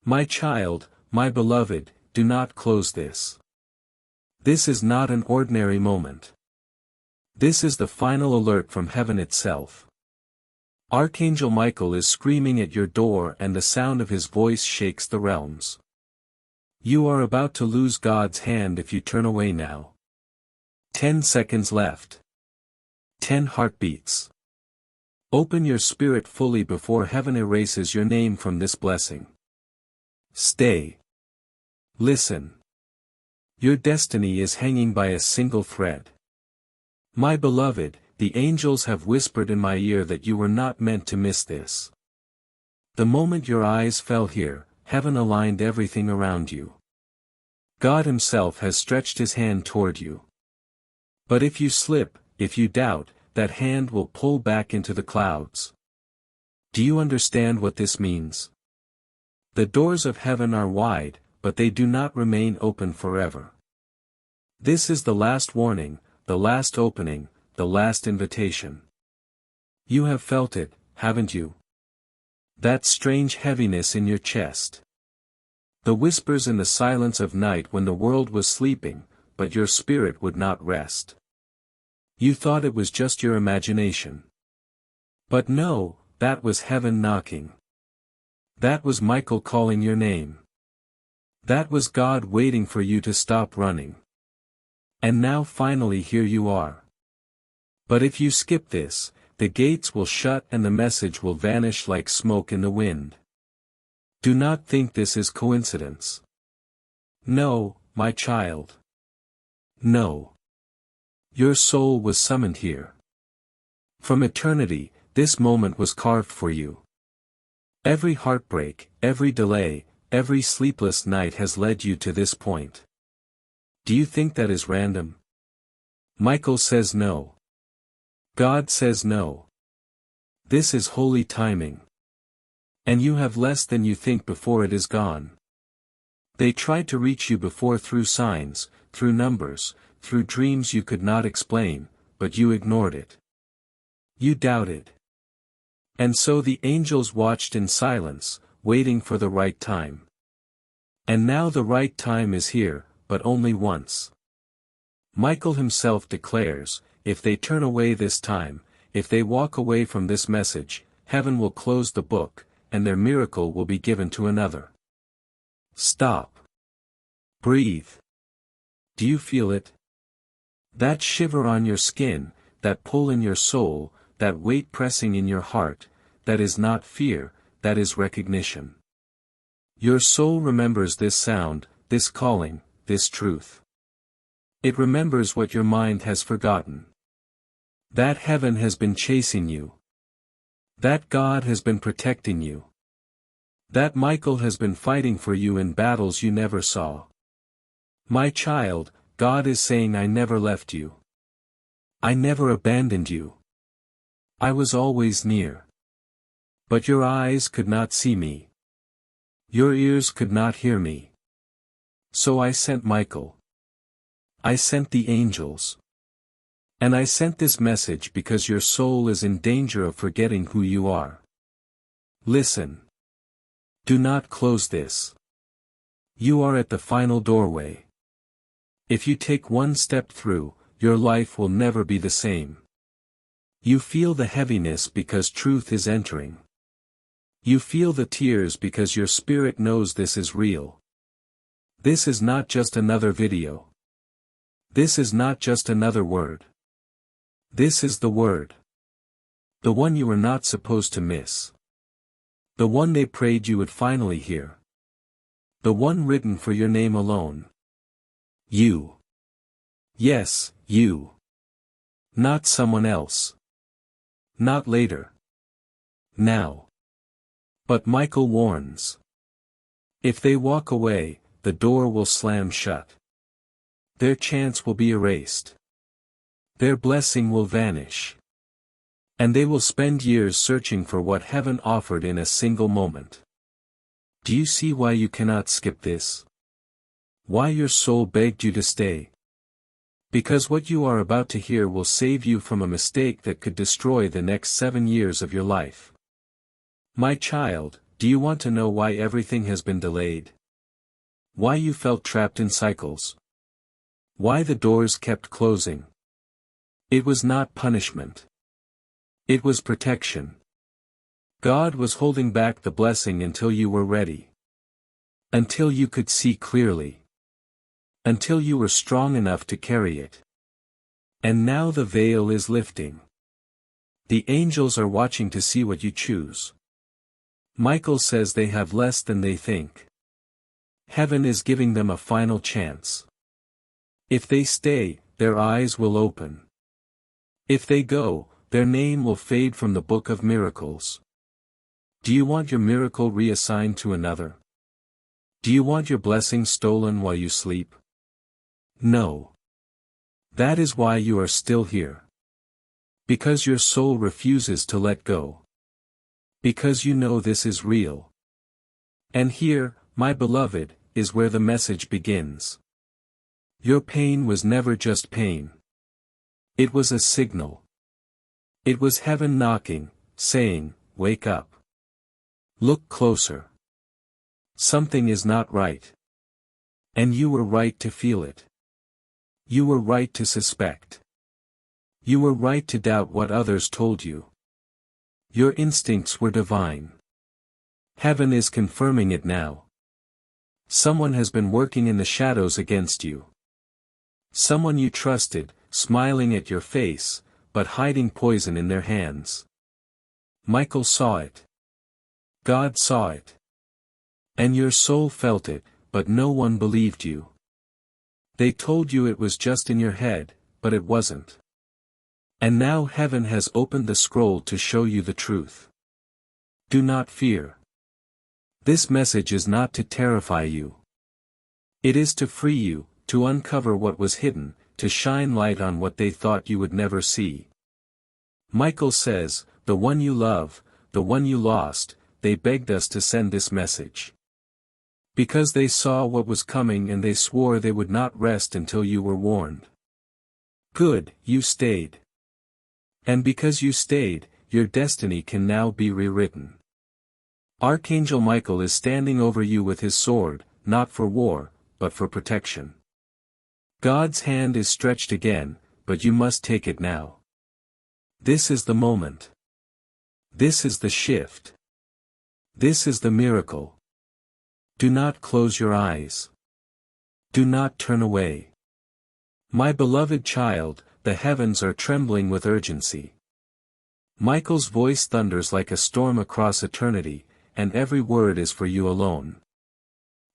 My child, my beloved, do not close this. This is not an ordinary moment. This is the final alert from heaven itself. Archangel Michael is screaming at your door and the sound of his voice shakes the realms. You are about to lose God's hand if you turn away now. 10 seconds left. 10 heartbeats. Open your spirit fully before heaven erases your name from this blessing. Stay. Listen. Your destiny is hanging by a single thread. My beloved, the angels have whispered in my ear that you were not meant to miss this. The moment your eyes fell here, heaven aligned everything around you. God himself has stretched his hand toward you. But if you slip, if you doubt, that hand will pull back into the clouds. Do you understand what this means? The doors of heaven are wide, but they do not remain open forever. This is the last warning, the last opening, the last invitation. You have felt it, haven't you? That strange heaviness in your chest. The whispers in the silence of night when the world was sleeping, but your spirit would not rest. You thought it was just your imagination. But no, that was heaven knocking. That was Michael calling your name. That was God waiting for you to stop running. And now finally here you are. But if you skip this, the gates will shut and the message will vanish like smoke in the wind. Do not think this is coincidence. No, my child. No. Your soul was summoned here. From eternity, this moment was carved for you. Every heartbreak, every delay, every sleepless night has led you to this point. Do you think that is random? Michael says no. God says no. This is holy timing. And you have less than you think before it is gone. They tried to reach you before through signs, through numbers, through dreams you could not explain, but you ignored it. You doubted. And so the angels watched in silence, waiting for the right time. And now the right time is here, but only once. Michael himself declares, if they turn away this time, if they walk away from this message, heaven will close the book, and their miracle will be given to another. Stop. Breathe. Do you feel it? That shiver on your skin, that pull in your soul, that weight pressing in your heart, that is not fear, that is recognition. Your soul remembers this sound, this calling, this truth. It remembers what your mind has forgotten. That heaven has been chasing you. That God has been protecting you. That Michael has been fighting for you in battles you never saw. My child, God is saying I never left you. I never abandoned you. I was always near. But your eyes could not see me. Your ears could not hear me. So I sent Michael. I sent the angels. And I sent this message because your soul is in danger of forgetting who you are. Listen. Do not close this. You are at the final doorway. If you take one step through, your life will never be the same. You feel the heaviness because truth is entering. You feel the tears because your spirit knows this is real. This is not just another video. This is not just another word. This is the word. The one you were not supposed to miss. The one they prayed you would finally hear. The one written for your name alone. You. Yes, you. Not someone else. Not later. Now. But Michael warns. If they walk away, the door will slam shut. Their chance will be erased. Their blessing will vanish. And they will spend years searching for what heaven offered in a single moment. Do you see why you cannot skip this? Why your soul begged you to stay? Because what you are about to hear will save you from a mistake that could destroy the next 7 years of your life. My child, Do you want to know why everything has been delayed? Why you felt trapped in cycles? Why the doors kept closing? It was not punishment. It was protection. God was holding back the blessing until you were ready. Until you could see clearly. Until you were strong enough to carry it. And now the veil is lifting. The angels are watching to see what you choose. Michael says they have less than they think. Heaven is giving them a final chance. If they stay, their eyes will open. If they go, their name will fade from the book of miracles. Do you want your miracle reassigned to another? Do you want your blessing stolen while you sleep? No. That is why you are still here. Because your soul refuses to let go. Because you know this is real. And here, my beloved, is where the message begins. Your pain was never just pain. It was a signal. It was heaven knocking, saying, wake up. Look closer. Something is not right. And you were right to feel it. You were right to suspect. You were right to doubt what others told you. Your instincts were divine. Heaven is confirming it now. Someone has been working in the shadows against you. Someone you trusted, smiling at your face, but hiding poison in their hands. Michael saw it. God saw it. And your soul felt it, but no one believed you. They told you it was just in your head, but it wasn't. And now heaven has opened the scroll to show you the truth. Do not fear. This message is not to terrify you. It is to free you, to uncover what was hidden, to shine light on what they thought you would never see. Michael says, the one you love, the one you lost, they begged us to send this message. Because they saw what was coming and they swore they would not rest until you were warned. Good, you stayed. And because you stayed, your destiny can now be rewritten. Archangel Michael is standing over you with his sword, not for war, but for protection. God's hand is stretched again, but you must take it now. This is the moment. This is the shift. This is the miracle. Do not close your eyes. Do not turn away. My beloved child, the heavens are trembling with urgency. Michael's voice thunders like a storm across eternity, and every word is for you alone.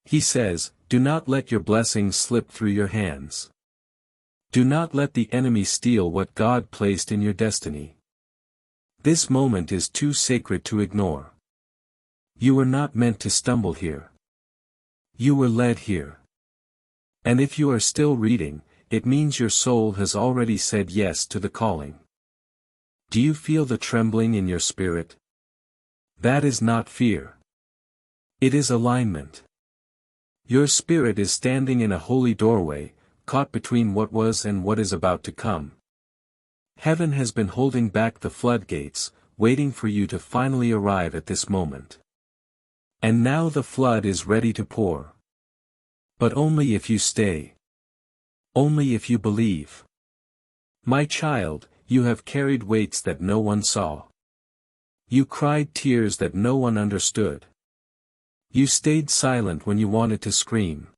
He says, do not let your blessings slip through your hands. Do not let the enemy steal what God placed in your destiny. This moment is too sacred to ignore. You were not meant to stumble here. You were led here. And if you are still reading, it means your soul has already said yes to the calling. Do you feel the trembling in your spirit? That is not fear. It is alignment. Your spirit is standing in a holy doorway, caught between what was and what is about to come. Heaven has been holding back the floodgates, waiting for you to finally arrive at this moment. And now the flood is ready to pour. But only if you stay. Only if you believe. My child, you have carried weights that no one saw. You cried tears that no one understood. You stayed silent when you wanted to scream.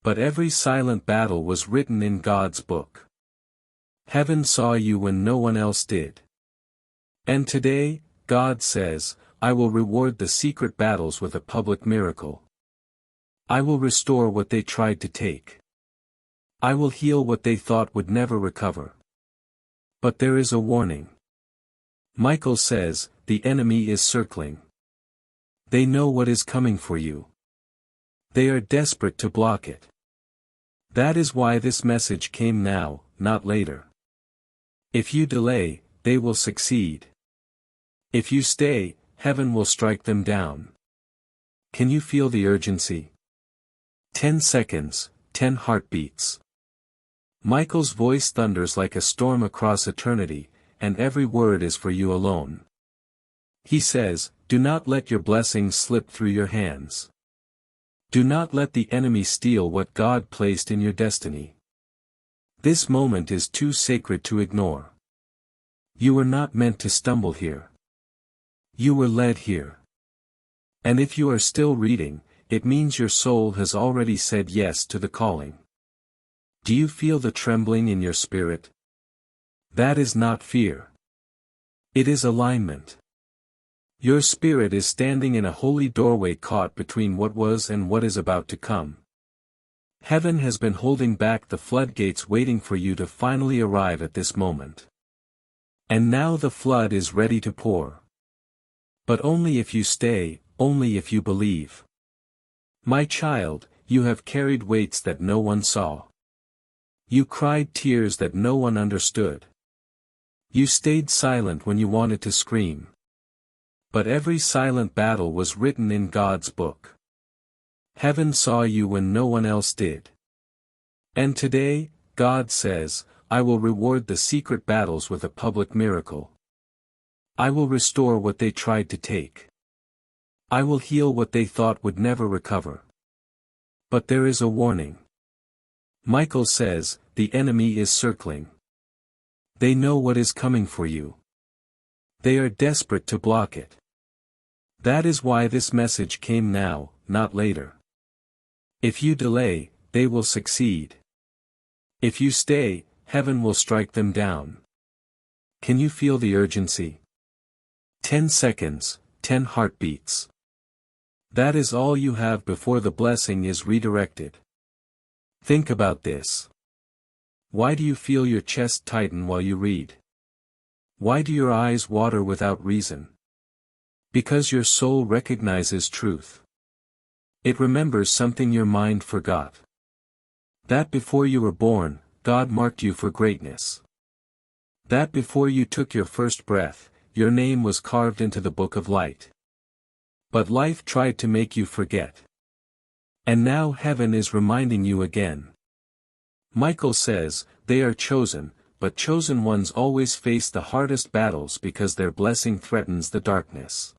But every silent battle was written in God's book. Heaven saw you when no one else did. And today, God says, I will reward the secret battles with a public miracle. I will restore what they tried to take. I will heal what they thought would never recover. But there is a warning. Michael says, the enemy is circling. They know what is coming for you. They are desperate to block it. That is why this message came now, not later. If you delay, they will succeed. If you stay, heaven will strike them down. Can you feel the urgency? 10 seconds, 10 heartbeats. Michael's voice thunders like a storm across eternity, and every word is for you alone. He says, do not let your blessings slip through your hands. Do not let the enemy steal what God placed in your destiny. This moment is too sacred to ignore. You were not meant to stumble here. You were led here. And if you are still reading, it means your soul has already said yes to the calling. Do you feel the trembling in your spirit? That is not fear. It is alignment. Your spirit is standing in a holy doorway caught between what was and what is about to come. Heaven has been holding back the floodgates waiting for you to finally arrive at this moment. And now the flood is ready to pour. But only if you stay, only if you believe. My child, you have carried weights that no one saw. You cried tears that no one understood. You stayed silent when you wanted to scream. But every silent battle was written in God's book. Heaven saw you when no one else did. And today, God says, I will reward the secret battles with a public miracle. I will restore what they tried to take. I will heal what they thought would never recover. But there is a warning. Michael says, the enemy is circling. They know what is coming for you. They are desperate to block it. That is why this message came now, not later. If you delay, they will succeed. If you stay, heaven will strike them down. Can you feel the urgency? 10 seconds, 10 heartbeats. That is all you have before the blessing is redirected. Think about this. Why do you feel your chest tighten while you read? Why do your eyes water without reason? Because your soul recognizes truth. It remembers something your mind forgot. That before you were born, God marked you for greatness. That before you took your first breath, your name was carved into the book of light. But life tried to make you forget. And now heaven is reminding you again. Michael says, they are chosen, but chosen ones always face the hardest battles because their blessing threatens the darkness.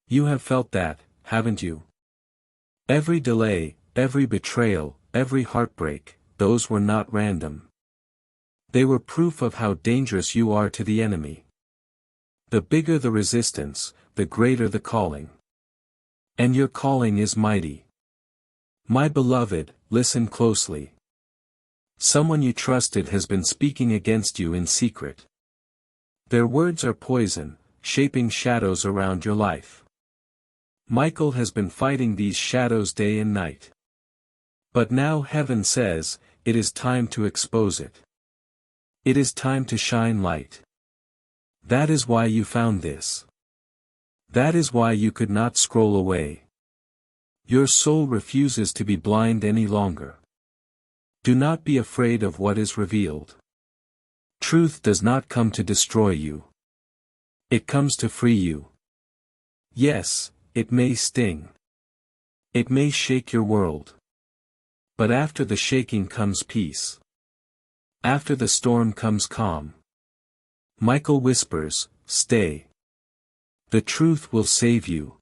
You have felt that, haven't you? Every delay, every betrayal, every heartbreak, those were not random. They were proof of how dangerous you are to the enemy. The bigger the resistance, the greater the calling. And your calling is mighty. My beloved, listen closely. Someone you trusted has been speaking against you in secret. Their words are poison, shaping shadows around your life. Michael has been fighting these shadows day and night. But now heaven says, it is time to expose it. It is time to shine light. That is why you found this. That is why you could not scroll away. Your soul refuses to be blind any longer. Do not be afraid of what is revealed. Truth does not come to destroy you. It comes to free you. Yes, it may sting. It may shake your world. But after the shaking comes peace. After the storm comes calm. Michael whispers, stay. The truth will save you.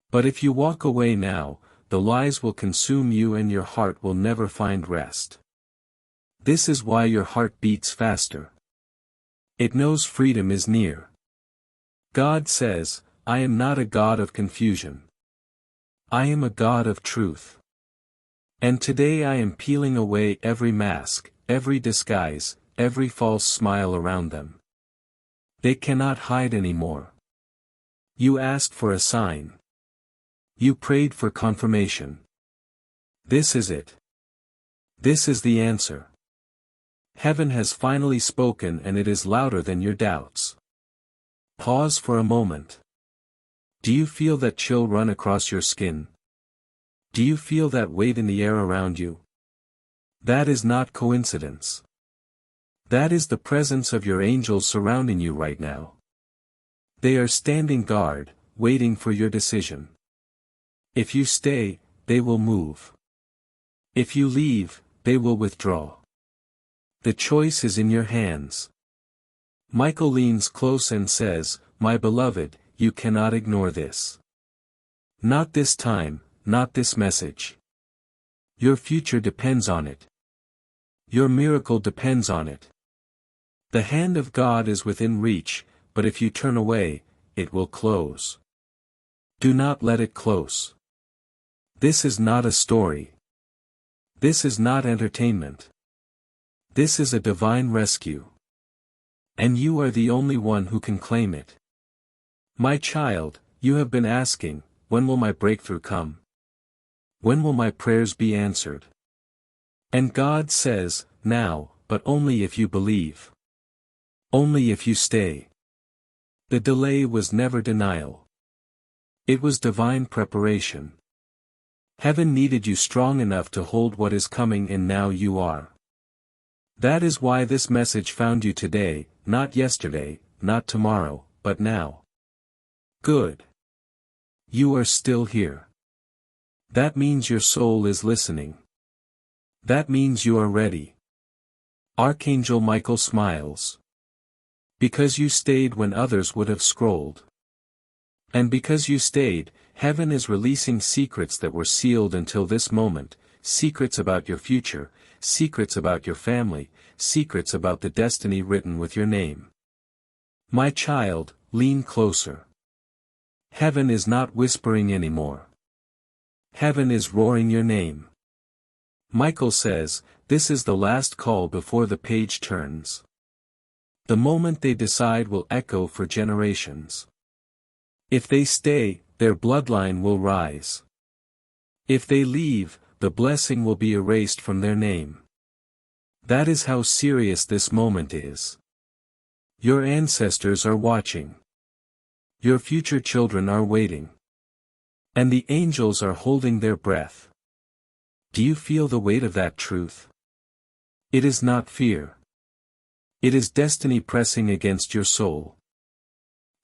But if you walk away now, the lies will consume you and your heart will never find rest. This is why your heart beats faster. It knows freedom is near. God says, I am not a God of confusion. I am a God of truth. And today I am peeling away every mask, every disguise, every false smile around them. They cannot hide anymore. You asked for a sign. You prayed for confirmation. This is it. This is the answer. Heaven has finally spoken and it is louder than your doubts. Pause for a moment. Do you feel that chill run across your skin? Do you feel that weight in the air around you? That is not coincidence. That is the presence of your angels surrounding you right now. They are standing guard, waiting for your decision. If you stay, they will move. If you leave, they will withdraw. The choice is in your hands. Michael leans close and says, my beloved, you cannot ignore this. Not this time, not this message. Your future depends on it. Your miracle depends on it. The hand of God is within reach, but if you turn away, it will close. Do not let it close. This is not a story. This is not entertainment. This is a divine rescue. And you are the only one who can claim it. My child, you have been asking, when will my breakthrough come? When will my prayers be answered? And God says, now, but only if you believe. Only if you stay. The delay was never denial. It was divine preparation. Heaven needed you strong enough to hold what is coming, and now you are. That is why this message found you today, not yesterday, not tomorrow, but now. Good. You are still here. That means your soul is listening. That means you are ready. Archangel Michael smiles. Because you stayed when others would have scrolled. And because you stayed, heaven is releasing secrets that were sealed until this moment, secrets about your future, secrets about your family, secrets about the destiny written with your name. My child, lean closer. Heaven is not whispering anymore. Heaven is roaring your name. Michael says, this is the last call before the page turns. The moment they decide will echo for generations. If they stay, their bloodline will rise. If they leave, the blessing will be erased from their name. That is how serious this moment is. Your ancestors are watching. Your future children are waiting. And the angels are holding their breath. Do you feel the weight of that truth? It is not fear. It is destiny pressing against your soul.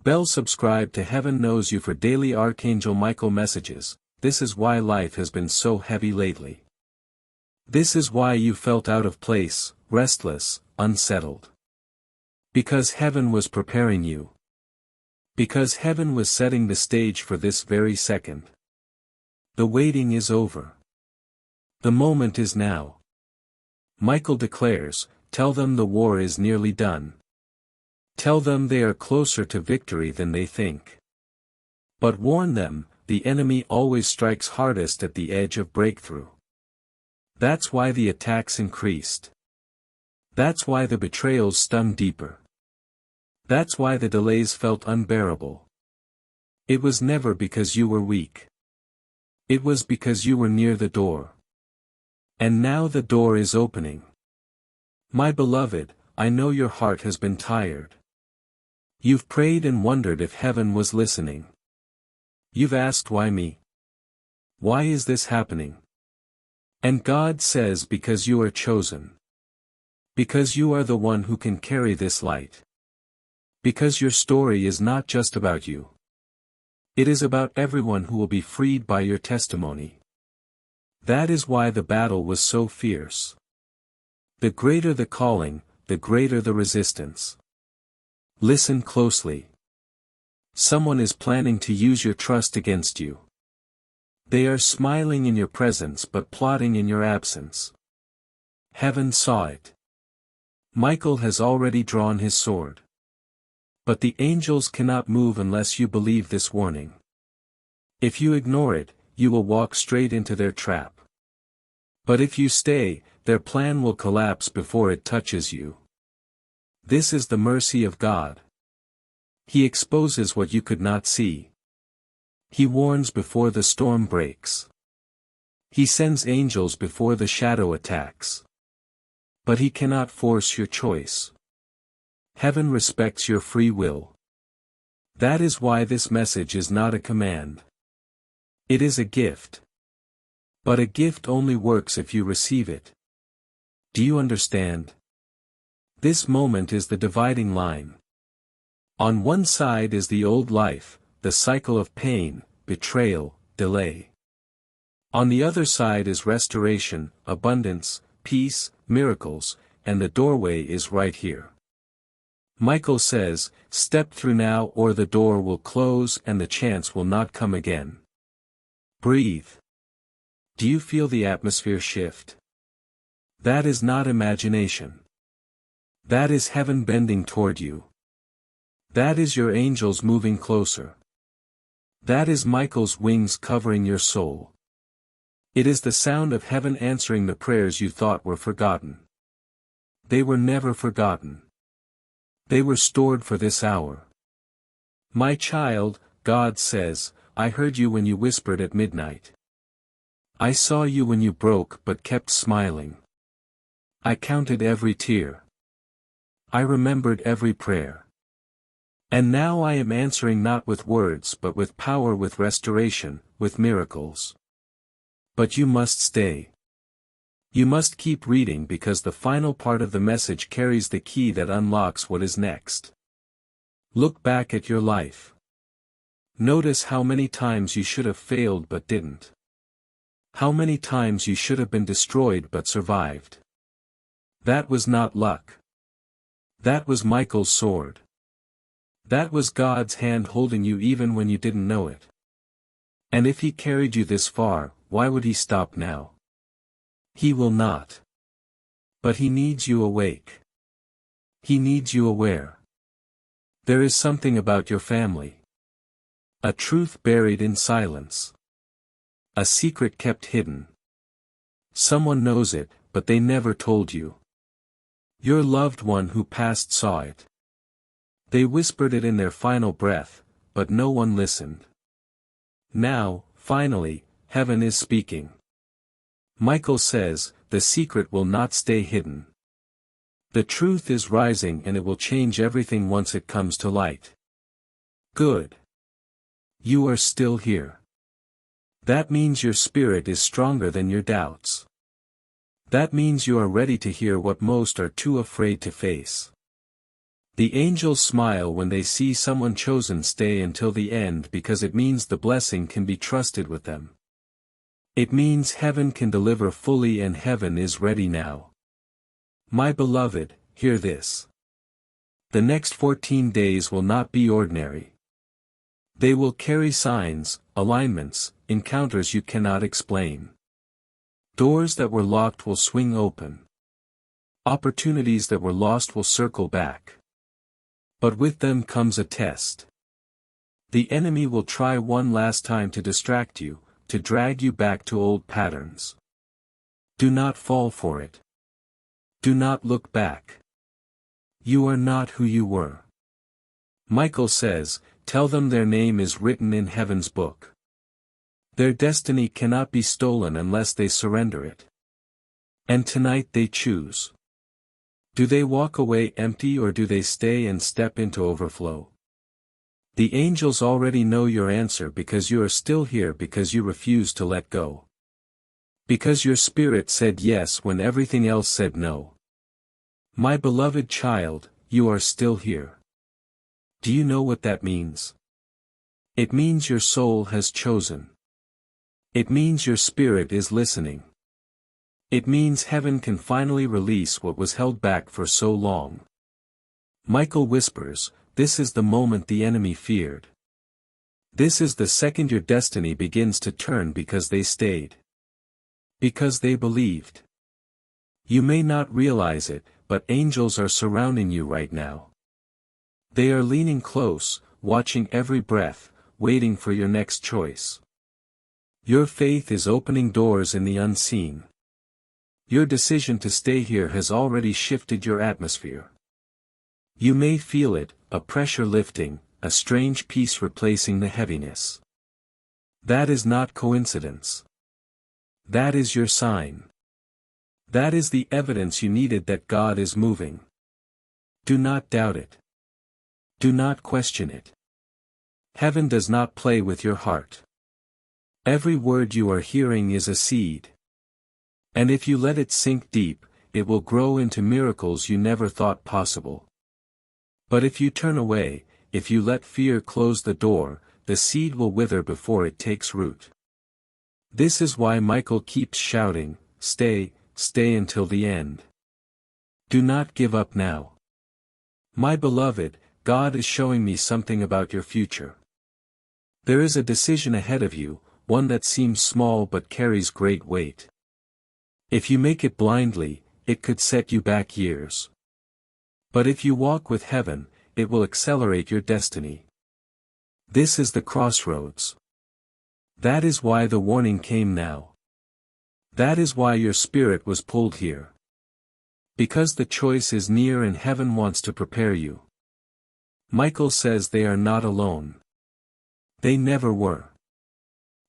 Bell, subscribe to Heaven Knows You for daily Archangel Michael messages. This is why life has been so heavy lately. This is why you felt out of place, restless, unsettled. Because heaven was preparing you. Because heaven was setting the stage for this very second. The waiting is over. The moment is now. Michael declares, tell them the war is nearly done. Tell them they are closer to victory than they think. But warn them, the enemy always strikes hardest at the edge of breakthrough. That's why the attacks increased. That's why the betrayals stung deeper. That's why the delays felt unbearable. It was never because you were weak. It was because you were near the door. And now the door is opening. My beloved, I know your heart has been tired. You've prayed and wondered if heaven was listening. You've asked, why me? Why is this happening? And God says, because you are chosen. Because you are the one who can carry this light. Because your story is not just about you. It is about everyone who will be freed by your testimony. That is why the battle was so fierce. The greater the calling, the greater the resistance. Listen closely. Someone is planning to use your trust against you. They are smiling in your presence but plotting in your absence. Heaven saw it. Michael has already drawn his sword. But the angels cannot move unless you believe this warning. If you ignore it, you will walk straight into their trap. But if you stay, their plan will collapse before it touches you. This is the mercy of God. He exposes what you could not see. He warns before the storm breaks. He sends angels before the shadow attacks. But he cannot force your choice. Heaven respects your free will. That is why this message is not a command. It is a gift. But a gift only works if you receive it. Do you understand? This moment is the dividing line. On one side is the old life, the cycle of pain, betrayal, delay. On the other side is restoration, abundance, peace, miracles, and the doorway is right here. Michael says, step through now or the door will close and the chance will not come again. Breathe. Do you feel the atmosphere shift? That is not imagination. That is heaven bending toward you. That is your angels moving closer. That is Michael's wings covering your soul. It is the sound of heaven answering the prayers you thought were forgotten. They were never forgotten. They were stored for this hour. My child, God says, I heard you when you whispered at midnight. I saw you when you broke but kept smiling. I counted every tear. I remembered every prayer. And now I am answering not with words but with power, with restoration, with miracles. But you must stay. You must keep reading because the final part of the message carries the key that unlocks what is next. Look back at your life. Notice how many times you should have failed but didn't. How many times you should have been destroyed but survived. That was not luck. That was Michael's sword. That was God's hand holding you even when you didn't know it. And if He carried you this far, why would He stop now? He will not. But He needs you awake. He needs you aware. There is something about your family. A truth buried in silence. A secret kept hidden. Someone knows it, but they never told you. Your loved one who passed saw it. They whispered it in their final breath, but no one listened. Now, finally, heaven is speaking. Michael says, the secret will not stay hidden. The truth is rising and it will change everything once it comes to light. Good. You are still here. That means your spirit is stronger than your doubts. That means you are ready to hear what most are too afraid to face. The angels smile when they see someone chosen stay until the end because it means the blessing can be trusted with them. It means heaven can deliver fully and heaven is ready now. My beloved, hear this. The next 14 days will not be ordinary. They will carry signs, alignments, encounters you cannot explain. Doors that were locked will swing open. Opportunities that were lost will circle back. But with them comes a test. The enemy will try one last time to distract you, to drag you back to old patterns. Do not fall for it. Do not look back. You are not who you were. Michael says, tell them their name is written in heaven's book. Their destiny cannot be stolen unless they surrender it. And tonight they choose. Do they walk away empty or do they stay and step into overflow? The angels already know your answer because you are still here, because you refuse to let go. Because your spirit said yes when everything else said no. My beloved child, you are still here. Do you know what that means? It means your soul has chosen. It means your spirit is listening. It means heaven can finally release what was held back for so long. Michael whispers, this is the moment the enemy feared. This is the second your destiny begins to turn because they stayed. Because they believed. You may not realize it, but angels are surrounding you right now. They are leaning close, watching every breath, waiting for your next choice. Your faith is opening doors in the unseen. Your decision to stay here has already shifted your atmosphere. You may feel it, a pressure lifting, a strange peace replacing the heaviness. That is not coincidence. That is your sign. That is the evidence you needed that God is moving. Do not doubt it. Do not question it. Heaven does not play with your heart. Every word you are hearing is a seed. And if you let it sink deep, it will grow into miracles you never thought possible. But if you turn away, if you let fear close the door, the seed will wither before it takes root. This is why Michael keeps shouting, stay, stay until the end. Do not give up now. My beloved, God is showing me something about your future. There is a decision ahead of you, one that seems small but carries great weight. If you make it blindly, it could set you back years. But if you walk with heaven, it will accelerate your destiny. This is the crossroads. That is why the warning came now. That is why your spirit was pulled here. Because the choice is near and heaven wants to prepare you. Michael says they are not alone. They never were.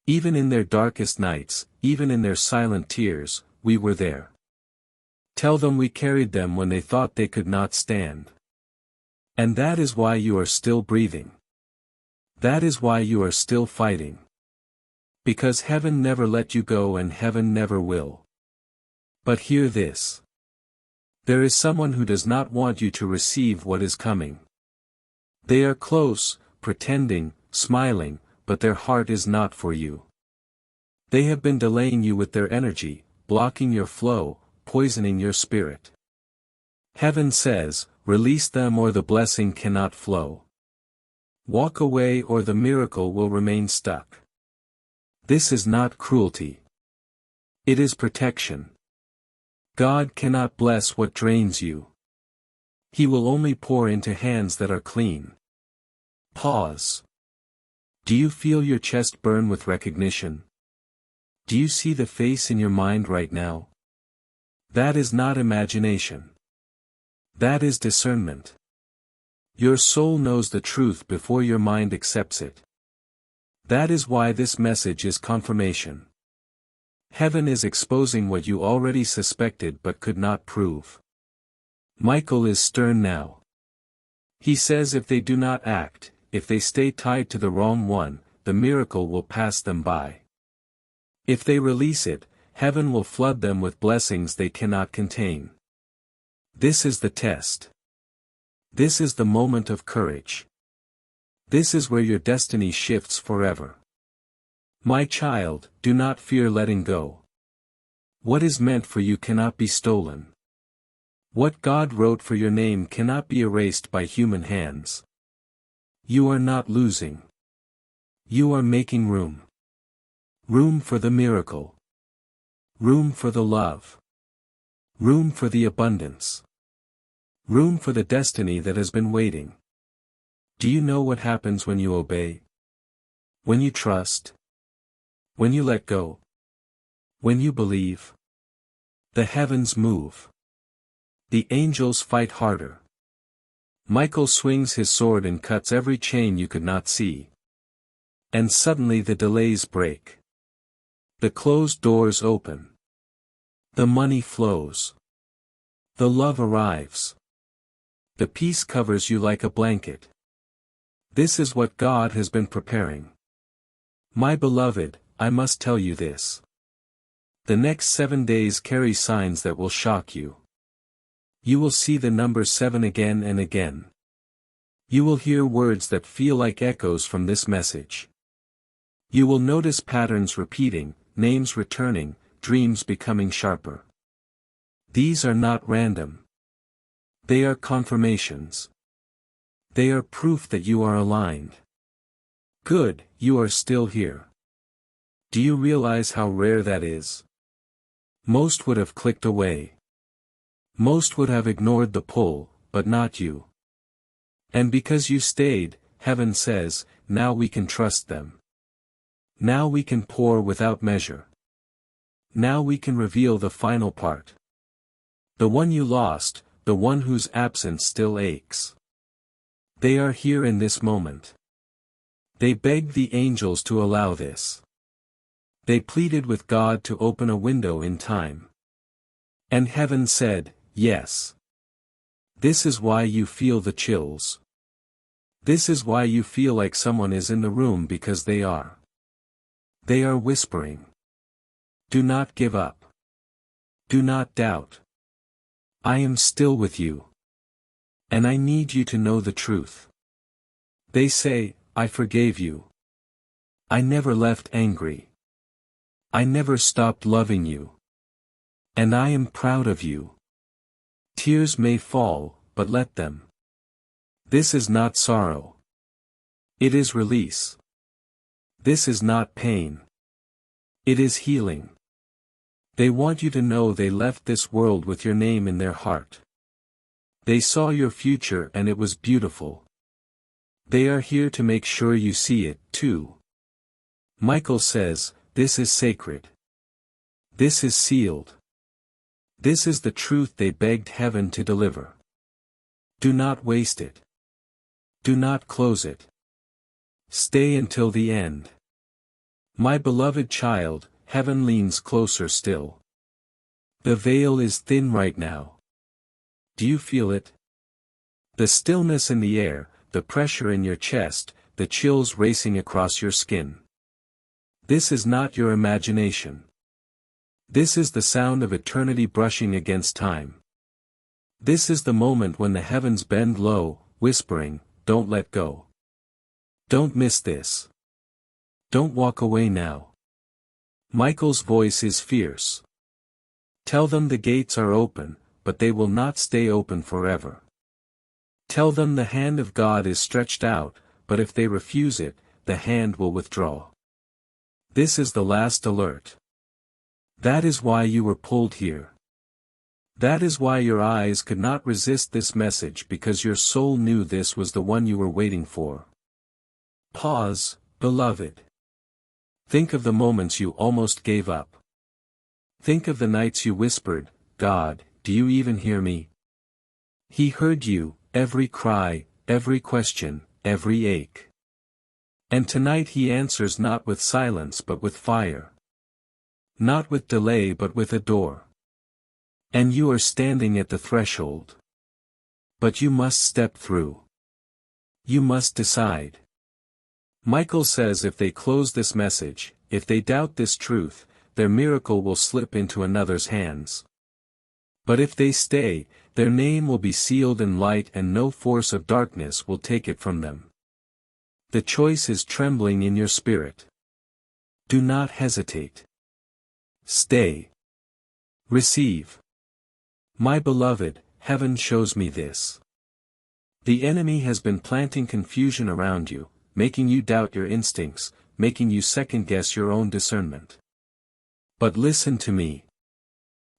Even in their darkest nights, even in their silent tears, we were there. Tell them we carried them when they thought they could not stand. And that is why you are still breathing. That is why you are still fighting. Because heaven never let you go and heaven never will. But hear this. There is someone who does not want you to receive what is coming. They are close, pretending, smiling, but their heart is not for you. They have been delaying you with their energy, blocking your flow, poisoning your spirit. Heaven says, release them or the blessing cannot flow. Walk away or the miracle will remain stuck. This is not cruelty. It is protection. God cannot bless what drains you. He will only pour into hands that are clean. Pause. Do you feel your chest burn with recognition? Do you see the face in your mind right now? That is not imagination. That is discernment. Your soul knows the truth before your mind accepts it. That is why this message is confirmation. Heaven is exposing what you already suspected but could not prove. Michael is stern now. He says if they do not act, if they stay tied to the wrong one, the miracle will pass them by. If they release it, heaven will flood them with blessings they cannot contain. This is the test. This is the moment of courage. This is where your destiny shifts forever. My child, do not fear letting go. What is meant for you cannot be stolen. What God wrote for your name cannot be erased by human hands. You are not losing. You are making room. Room for the miracle. Room for the love. Room for the abundance. Room for the destiny that has been waiting. Do you know what happens when you obey? When you trust? When you let go? When you believe? The heavens move. The angels fight harder. Michael swings his sword and cuts every chain you could not see. And suddenly the delays break. The closed doors open. The money flows. The love arrives. The peace covers you like a blanket. This is what God has been preparing. My beloved, I must tell you this. The next 7 days carry signs that will shock you. You will see the number 7 again and again. You will hear words that feel like echoes from this message. You will notice patterns repeating, names returning, dreams becoming sharper. These are not random. They are confirmations. They are proof that you are aligned. Good, you are still here. Do you realize how rare that is? Most would have clicked away. Most would have ignored the pull, but not you. And because you stayed, heaven says, now we can trust them. Now we can pour without measure. Now we can reveal the final part. The one you lost, the one whose absence still aches. They are here in this moment. They begged the angels to allow this. They pleaded with God to open a window in time. And heaven said, yes. This is why you feel the chills. This is why you feel like someone is in the room because they are. They are whispering. Do not give up. Do not doubt. I am still with you. And I need you to know the truth. They say, I forgave you. I never left angry. I never stopped loving you. And I am proud of you. Tears may fall, but let them. This is not sorrow. It is release. This is not pain. It is healing. They want you to know they left this world with your name in their heart. They saw your future and it was beautiful. They are here to make sure you see it, too. Michael says, this is sacred. This is sealed. This is the truth they begged heaven to deliver. Do not waste it. Do not close it. Stay until the end. My beloved child, heaven leans closer still. The veil is thin right now. Do you feel it? The stillness in the air, the pressure in your chest, the chills racing across your skin. This is not your imagination. This is the sound of eternity brushing against time. This is the moment when the heavens bend low, whispering, don't let go. Don't miss this. Don't walk away now. Michael's voice is fierce. Tell them the gates are open, but they will not stay open forever. Tell them the hand of God is stretched out, but if they refuse it, the hand will withdraw. This is the last alert. That is why you were pulled here. That is why your eyes could not resist this message, because your soul knew this was the one you were waiting for. Pause, beloved. Think of the moments you almost gave up. Think of the nights you whispered, God, do you even hear me? He heard you, every cry, every question, every ache. And tonight he answers not with silence but with fire. Not with delay but with a door. And you are standing at the threshold. But you must step through. You must decide. Michael says if they close this message, if they doubt this truth, their miracle will slip into another's hands. But if they stay, their name will be sealed in light and no force of darkness will take it from them. The choice is trembling in your spirit. Do not hesitate. Stay. Receive. My beloved, heaven shows me this. The enemy has been planting confusion around you, making you doubt your instincts, making you second-guess your own discernment. But listen to me.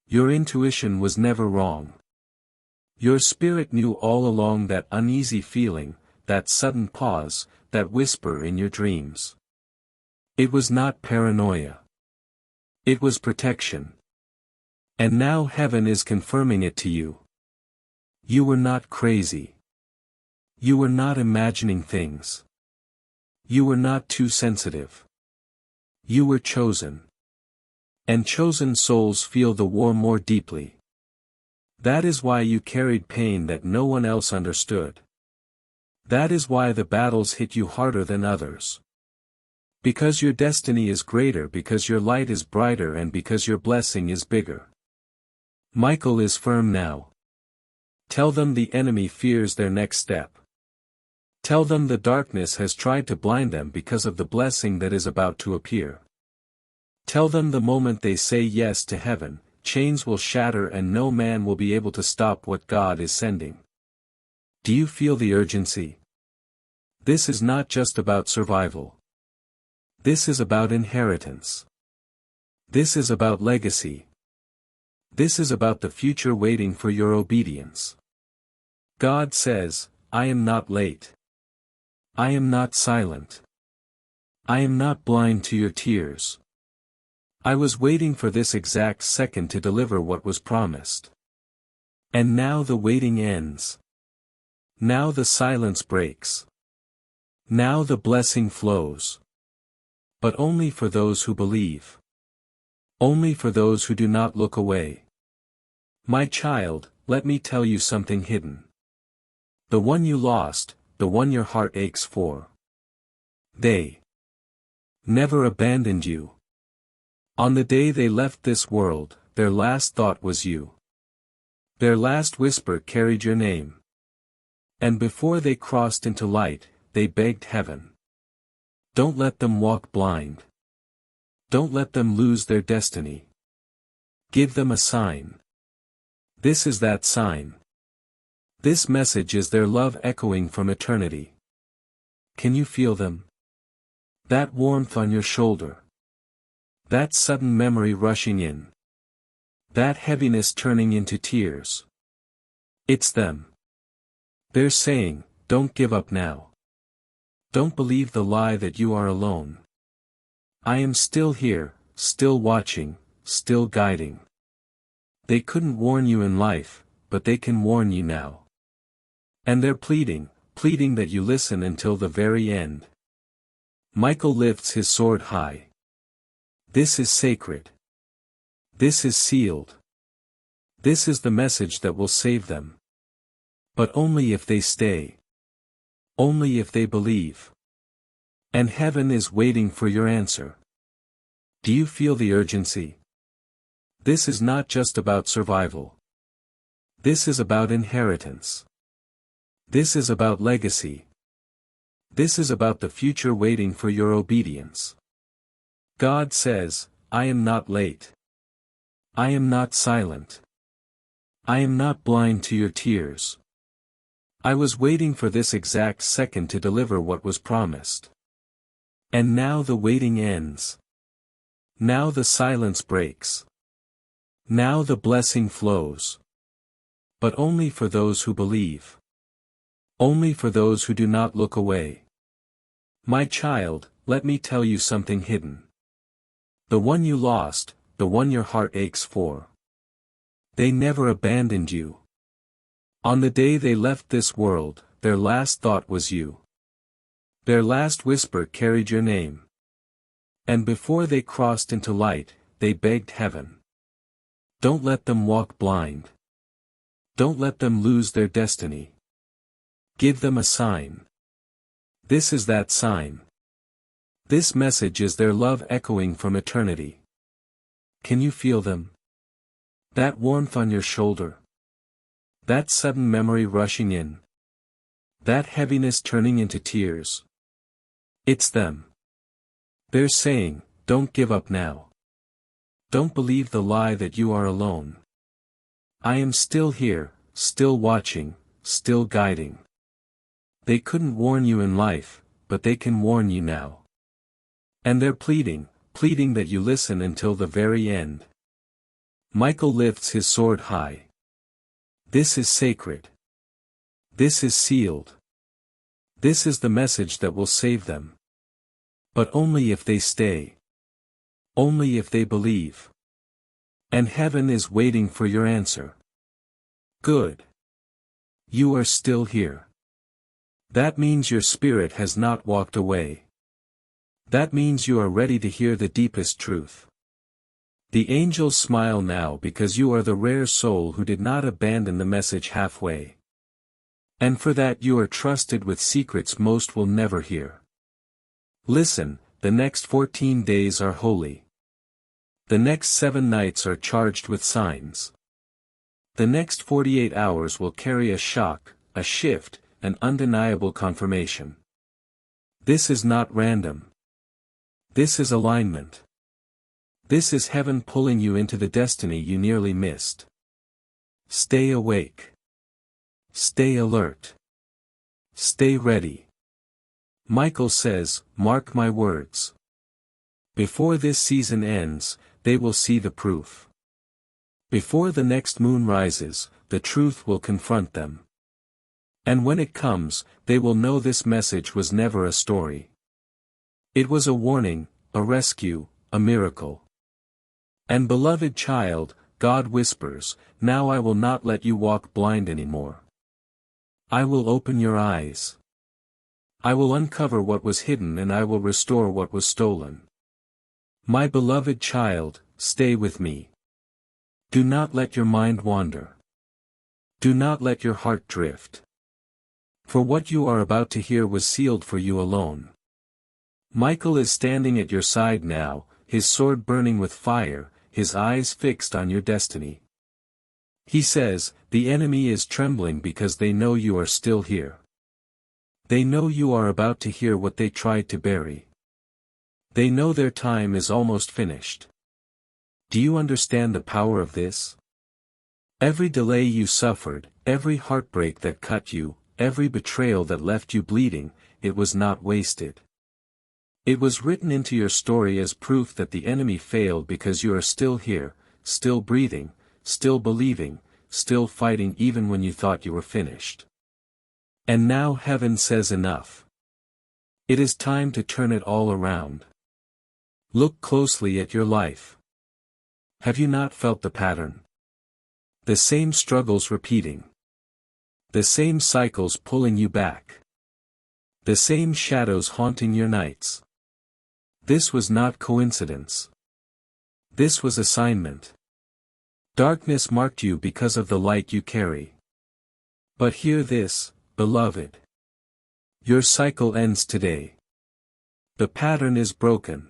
Your intuition was never wrong. Your spirit knew all along that uneasy feeling, that sudden pause, that whisper in your dreams. It was not paranoia. It was protection. And now heaven is confirming it to you. You were not crazy. You were not imagining things. You were not too sensitive. You were chosen. And chosen souls feel the war more deeply. That is why you carried pain that no one else understood. That is why the battles hit you harder than others. Because your destiny is greater, because your light is brighter, and because your blessing is bigger. Michael is firm now. Tell them the enemy fears their next step. Tell them the darkness has tried to blind them because of the blessing that is about to appear. Tell them the moment they say yes to heaven, chains will shatter and no man will be able to stop what God is sending. Do you feel the urgency? This is not just about survival. This is about inheritance. This is about legacy. This is about the future waiting for your obedience. God says, I am not late. I am not silent. I am not blind to your tears. I was waiting for this exact second to deliver what was promised. And now the waiting ends. Now the silence breaks. Now the blessing flows. But only for those who believe. Only for those who do not look away. My child, let me tell you something hidden. The one you lost, the one your heart aches for. They never abandoned you. On the day they left this world, their last thought was you. Their last whisper carried your name. And before they crossed into light, they begged heaven. Don't let them walk blind. Don't let them lose their destiny. Give them a sign. This is that sign. This message is their love echoing from eternity. Can you feel them? That warmth on your shoulder. That sudden memory rushing in. That heaviness turning into tears. It's them. They're saying, don't give up now. Don't believe the lie that you are alone. I am still here, still watching, still guiding. They couldn't warn you in life, but they can warn you now. And they're pleading that you listen until the very end. Michael lifts his sword high. This is sacred. This is sealed. This is the message that will save them. But only if they stay. Only if they believe. And heaven is waiting for your answer. Do you feel the urgency? This is not just about survival. This is about inheritance. This is about legacy. This is about the future waiting for your obedience. God says, I am not late. I am not silent. I am not blind to your tears. I was waiting for this exact second to deliver what was promised. And now the waiting ends. Now the silence breaks. Now the blessing flows. But only for those who believe. Only for those who do not look away. My child, let me tell you something hidden. The one you lost, the one your heart aches for. They never abandoned you. On the day they left this world, their last thought was you. Their last whisper carried your name. And before they crossed into light, they begged heaven. Don't let them walk blind. Don't let them lose their destiny. Give them a sign. This is that sign. This message is their love echoing from eternity. Can you feel them? That warmth on your shoulder. That sudden memory rushing in. That heaviness turning into tears. It's them. They're saying, don't give up now. Don't believe the lie that you are alone. I am still here, still watching, still guiding. They couldn't warn you in life, but they can warn you now. And they're pleading that you listen until the very end. Michael lifts his sword high. This is sacred. This is sealed. This is the message that will save them. But only if they stay. Only if they believe. And heaven is waiting for your answer. Good. You are still here. That means your spirit has not walked away. That means you are ready to hear the deepest truth. The angels smile now because you are the rare soul who did not abandon the message halfway. And for that you are trusted with secrets most will never hear. Listen, the next 14 days are holy. The next 7 nights are charged with signs. The next 48 hours will carry a shock, a shift, an undeniable confirmation. This is not random. This is alignment. This is heaven pulling you into the destiny you nearly missed. Stay awake. Stay alert. Stay ready. Michael says, mark my words. Before this season ends, they will see the proof. Before the next moon rises, the truth will confront them. And when it comes, they will know this message was never a story. It was a warning, a rescue, a miracle. And beloved child, God whispers, now I will not let you walk blind anymore. I will open your eyes. I will uncover what was hidden and I will restore what was stolen. My beloved child, stay with me. Do not let your mind wander. Do not let your heart drift. For what you are about to hear was sealed for you alone. Michael is standing at your side now, his sword burning with fire, his eyes fixed on your destiny. He says, the enemy is trembling because they know you are still here. They know you are about to hear what they tried to bury. They know their time is almost finished. Do you understand the power of this? Every delay you suffered, Every heartbreak that cut you, every betrayal that left you bleeding, it was not wasted. It was written into your story as proof that the enemy failed because you are still here, still breathing, still believing, still fighting even when you thought you were finished. And now heaven says enough. It is time to turn it all around. Look closely at your life. Have you not felt the pattern? The same struggles repeating. The same cycles pulling you back. The same shadows haunting your nights. This was not coincidence. This was assignment. Darkness marked you because of the light you carry. But hear this, beloved. Your cycle ends today. The pattern is broken.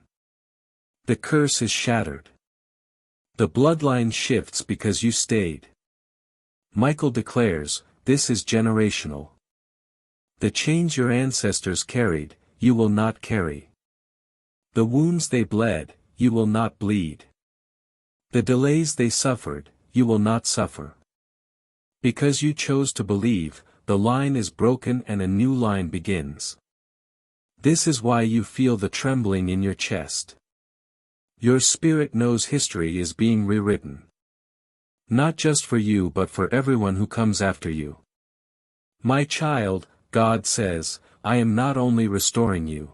The curse is shattered. The bloodline shifts because you stayed. Michael declares, this is generational. The chains your ancestors carried, you will not carry. The wounds they bled, you will not bleed. The delays they suffered, you will not suffer. Because you chose to believe, the line is broken and a new line begins. This is why you feel the trembling in your chest. Your spirit knows history is being rewritten. Not just for you but for everyone who comes after you. My child, God says, I am not only restoring you.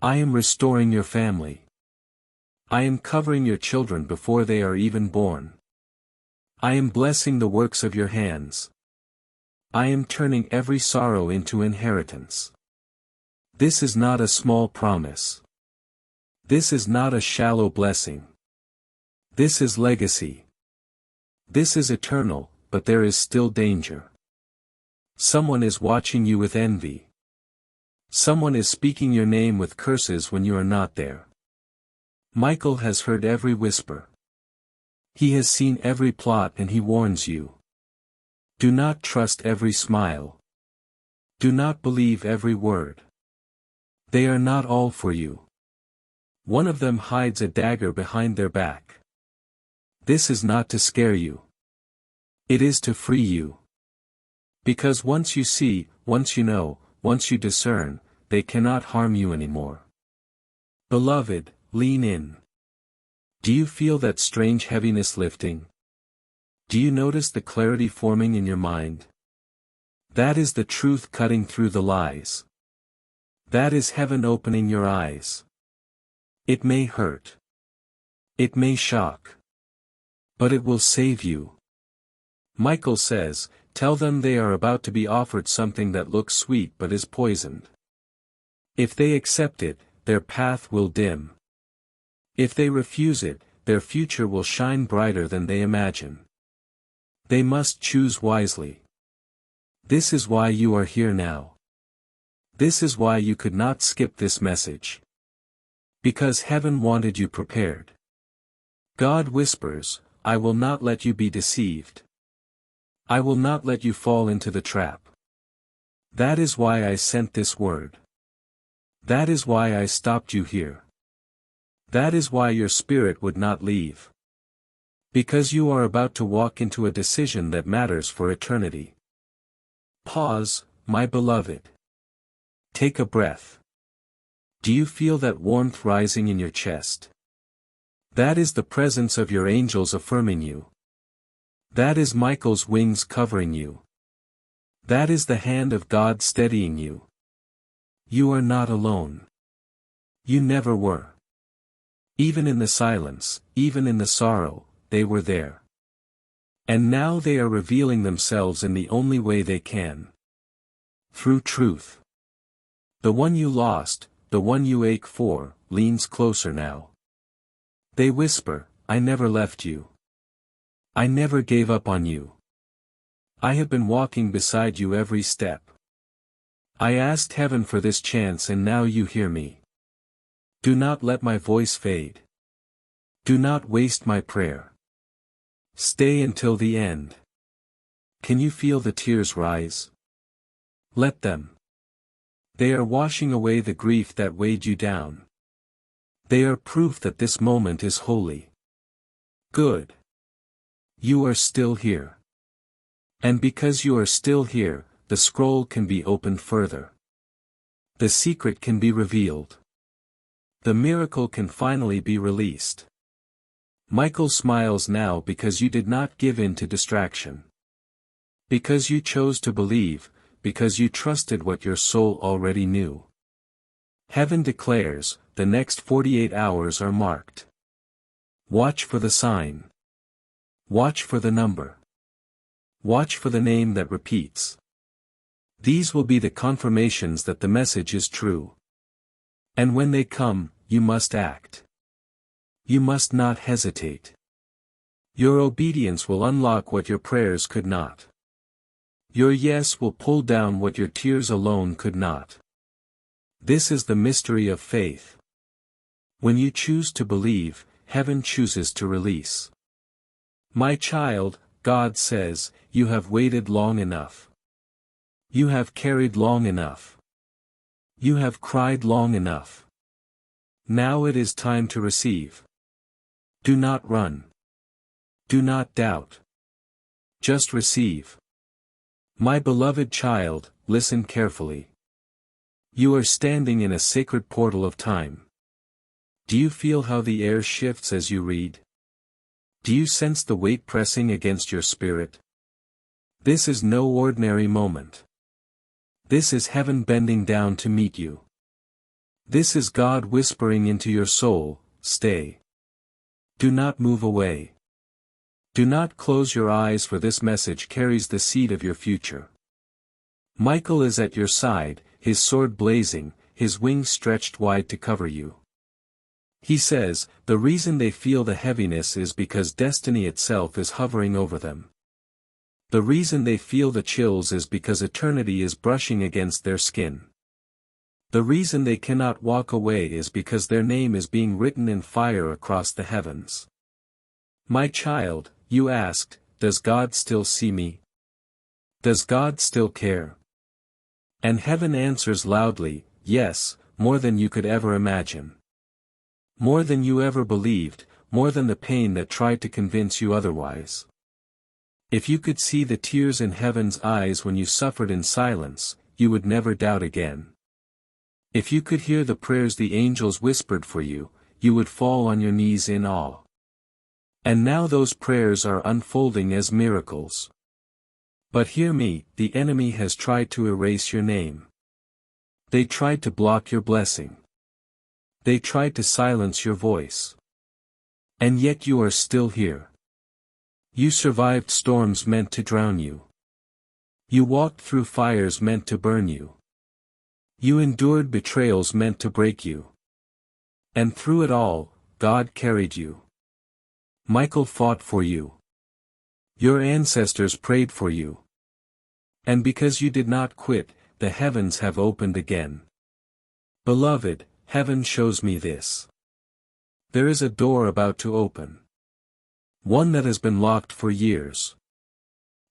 I am restoring your family. I am covering your children before they are even born. I am blessing the works of your hands. I am turning every sorrow into inheritance. This is not a small promise. This is not a shallow blessing. This is legacy. This is eternal, but there is still danger. Someone is watching you with envy. Someone is speaking your name with curses when you are not there. Michael has heard every whisper. He has seen every plot and he warns you. Do not trust every smile. Do not believe every word. They are not all for you. One of them hides a dagger behind their back. This is not to scare you. It is to free you. Because once you see, once you know, once you discern, they cannot harm you anymore. Beloved, lean in. Do you feel that strange heaviness lifting? Do you notice the clarity forming in your mind? That is the truth cutting through the lies. That is heaven opening your eyes. It may hurt. It may shock. But it will save you. Michael says, tell them they are about to be offered something that looks sweet but is poisoned. If they accept it, their path will dim. If they refuse it, their future will shine brighter than they imagine. They must choose wisely. This is why you are here now. This is why you could not skip this message. Because heaven wanted you prepared. God whispers, I will not let you be deceived. I will not let you fall into the trap. That is why I sent this word. That is why I stopped you here. That is why your spirit would not leave. Because you are about to walk into a decision that matters for eternity. Pause, my beloved. Take a breath. Do you feel that warmth rising in your chest? That is the presence of your angels affirming you. That is Michael's wings covering you. That is the hand of God steadying you. You are not alone. You never were. Even in the silence, even in the sorrow, they were there. And now they are revealing themselves in the only way they can. Through truth. The one you lost, the one you ache for, leans closer now. They whisper, I never left you. I never gave up on you. I have been walking beside you every step. I asked heaven for this chance and now you hear me. Do not let my voice fade. Do not waste my prayer. Stay until the end. Can you feel the tears rise? Let them. They are washing away the grief that weighed you down. They are proof that this moment is holy. Good. You are still here. And because you are still here, the scroll can be opened further. The secret can be revealed. The miracle can finally be released. Michael smiles now because you did not give in to distraction. Because you chose to believe, because you trusted what your soul already knew. Heaven declares, the next 48 hours are marked. Watch for the sign. Watch for the number. Watch for the name that repeats. These will be the confirmations that the message is true. And when they come, you must act. You must not hesitate. Your obedience will unlock what your prayers could not. Your yes will pull down what your tears alone could not. This is the mystery of faith. When you choose to believe, heaven chooses to release. My child, God says, you have waited long enough. You have carried long enough. You have cried long enough. Now it is time to receive. Do not run. Do not doubt. Just receive. My beloved child, listen carefully. You are standing in a sacred portal of time. Do you feel how the air shifts as you read? Do you sense the weight pressing against your spirit? This is no ordinary moment. This is heaven bending down to meet you. This is God whispering into your soul, stay. Do not move away. Do not close your eyes, for this message carries the seed of your future. Michael is at your side, his sword blazing, his wings stretched wide to cover you. He says, the reason they feel the heaviness is because destiny itself is hovering over them. The reason they feel the chills is because eternity is brushing against their skin. The reason they cannot walk away is because their name is being written in fire across the heavens. My child, you asked, does God still see me? Does God still care? And heaven answers loudly, yes, more than you could ever imagine. More than you ever believed, more than the pain that tried to convince you otherwise. If you could see the tears in heaven's eyes when you suffered in silence, you would never doubt again. If you could hear the prayers the angels whispered for you, you would fall on your knees in awe. And now those prayers are unfolding as miracles. But hear me, the enemy has tried to erase your name. They tried to block your blessing. They tried to silence your voice. And yet you are still here. You survived storms meant to drown you. You walked through fires meant to burn you. You endured betrayals meant to break you. And through it all, God carried you. Michael fought for you. Your ancestors prayed for you. And because you did not quit, the heavens have opened again. Beloved, heaven shows me this. There is a door about to open. One that has been locked for years.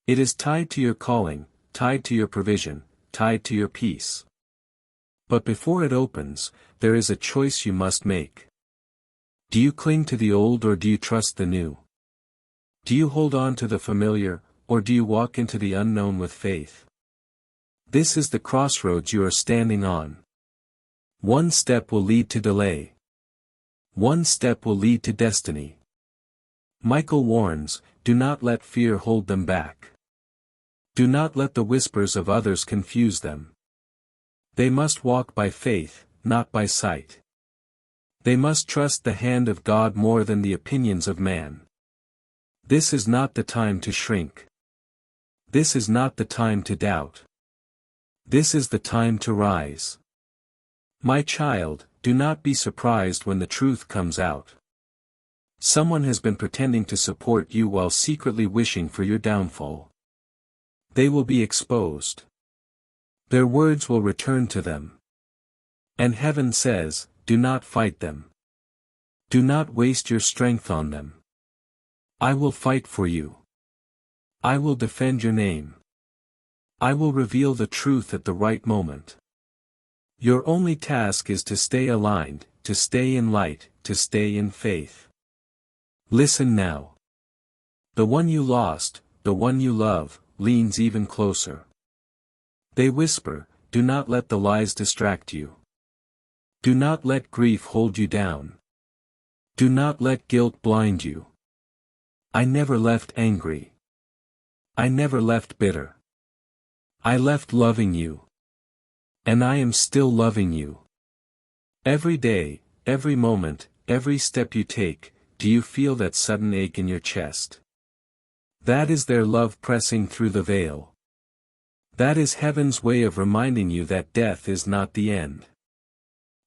It is tied to your calling, tied to your provision, tied to your peace. But before it opens, there is a choice you must make. Do you cling to the old or do you trust the new? Do you hold on to the familiar, or do you walk into the unknown with faith? This is the crossroads you are standing on. One step will lead to delay. One step will lead to destiny. Michael warns, do not let fear hold them back. Do not let the whispers of others confuse them. They must walk by faith, not by sight. They must trust the hand of God more than the opinions of man. This is not the time to shrink. This is not the time to doubt. This is the time to rise. My child, do not be surprised when the truth comes out. Someone has been pretending to support you while secretly wishing for your downfall. They will be exposed. Their words will return to them. And heaven says, do not fight them. Do not waste your strength on them. I will fight for you. I will defend your name. I will reveal the truth at the right moment. Your only task is to stay aligned, to stay in light, to stay in faith. Listen now. The one you lost, the one you love, leans even closer. They whisper, "Do not let the lies distract you. Do not let grief hold you down. Do not let guilt blind you. I never left angry. I never left bitter. I left loving you. And I am still loving you." Every day, every moment, every step you take, do you feel that sudden ache in your chest? That is their love pressing through the veil. That is heaven's way of reminding you that death is not the end.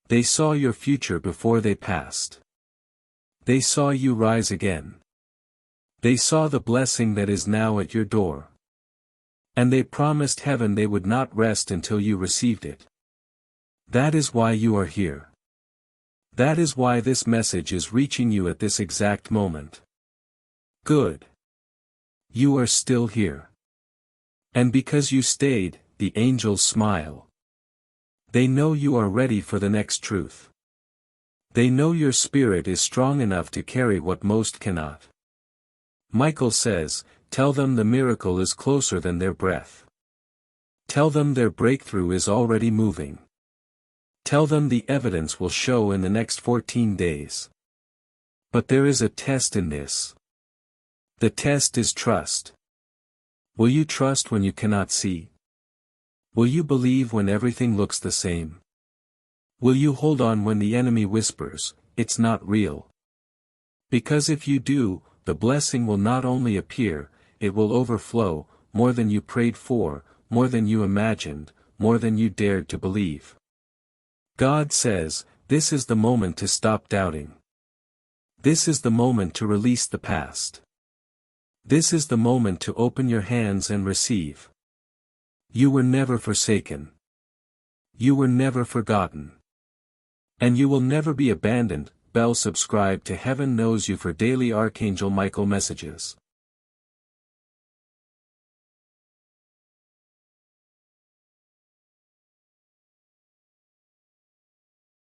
They saw your future before they passed. They saw you rise again. They saw the blessing that is now at your door. And they promised heaven they would not rest until you received it. That is why you are here. That is why this message is reaching you at this exact moment. Good. You are still here. And because you stayed, the angels smile. They know you are ready for the next truth. They know your spirit is strong enough to carry what most cannot. Michael says, "Tell them the miracle is closer than their breath. Tell them their breakthrough is already moving. Tell them the evidence will show in the next 14 days. But there is a test in this. The test is trust. Will you trust when you cannot see? Will you believe when everything looks the same? Will you hold on when the enemy whispers, 'It's not real'? Because if you do, the blessing will not only appear, it will overflow, more than you prayed for, more than you imagined, more than you dared to believe. God says, this is the moment to stop doubting. This is the moment to release the past. This is the moment to open your hands and receive. You were never forsaken. You were never forgotten. And you will never be abandoned. Subscribe to Heaven Knows You for daily Archangel Michael messages.